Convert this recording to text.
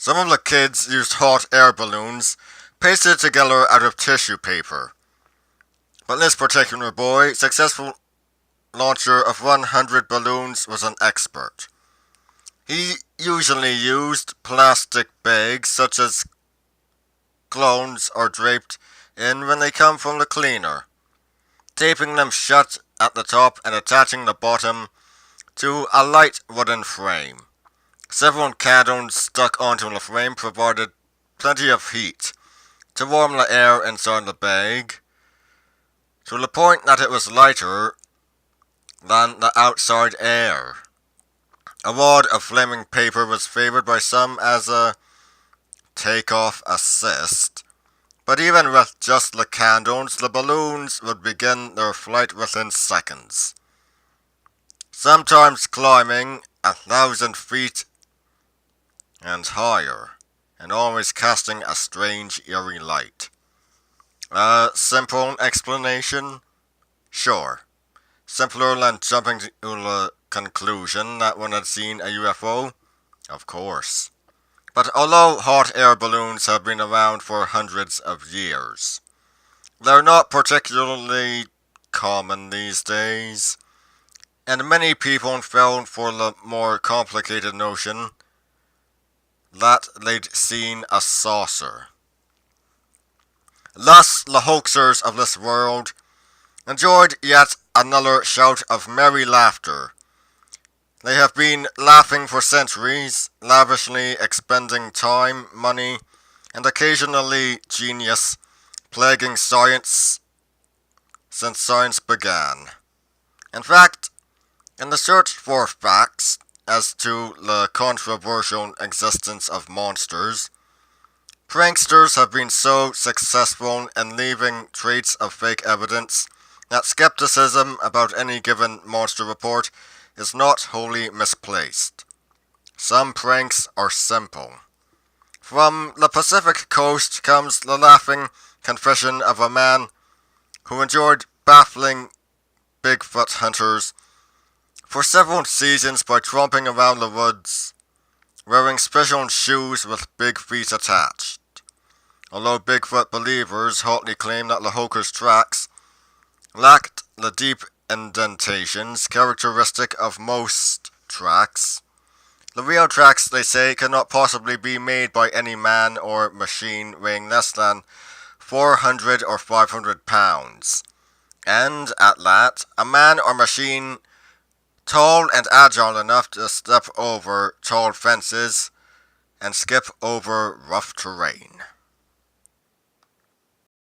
Some of the kids used hot air balloons pasted together out of tissue paper. But this particular boy, successful launcher of 100 balloons, was an expert. He usually used plastic bags such as clones are draped in when they come from the cleaner, taping them shut at the top and attaching the bottom to a light wooden frame. Several candles stuck onto the frame provided plenty of heat to warm the air inside the bag, to the point that it was lighter than the outside air. A wad of flaming paper was favored by some as a takeoff assist, but even with just the candles, the balloons would begin their flight within seconds, sometimes climbing 1,000 feet and higher, and always casting a strange, eerie light. A simple explanation? Sure. Simpler than jumping to the conclusion that one had seen a UFO? Of course. But although hot air balloons have been around for hundreds of years, they're not particularly common these days, and many people fell for the more complicated notion that they'd seen a saucer. Thus, the hoaxers of this world enjoyed yet another shout of merry laughter. They have been laughing for centuries, lavishly expending time, money, and occasionally genius, plaguing science since science began. In fact, in the search for facts as to the controversial existence of monsters, pranksters have been so successful in leaving traits of fake evidence that skepticism about any given monster report is not wholly misplaced. Some pranks are simple. From the Pacific coast comes the laughing confession of a man who enjoyed baffling Bigfoot hunters for several seasons by tromping around the woods, wearing special shoes with big feet attached. Although Bigfoot believers hotly claim that the hoaxer's tracks lacked the deep indentations characteristic of most tracks, the real tracks, they say, cannot possibly be made by any man or machine weighing less than 400 or 500 pounds. And, at that, a man or machine tall and agile enough to step over tall fences and skip over rough terrain.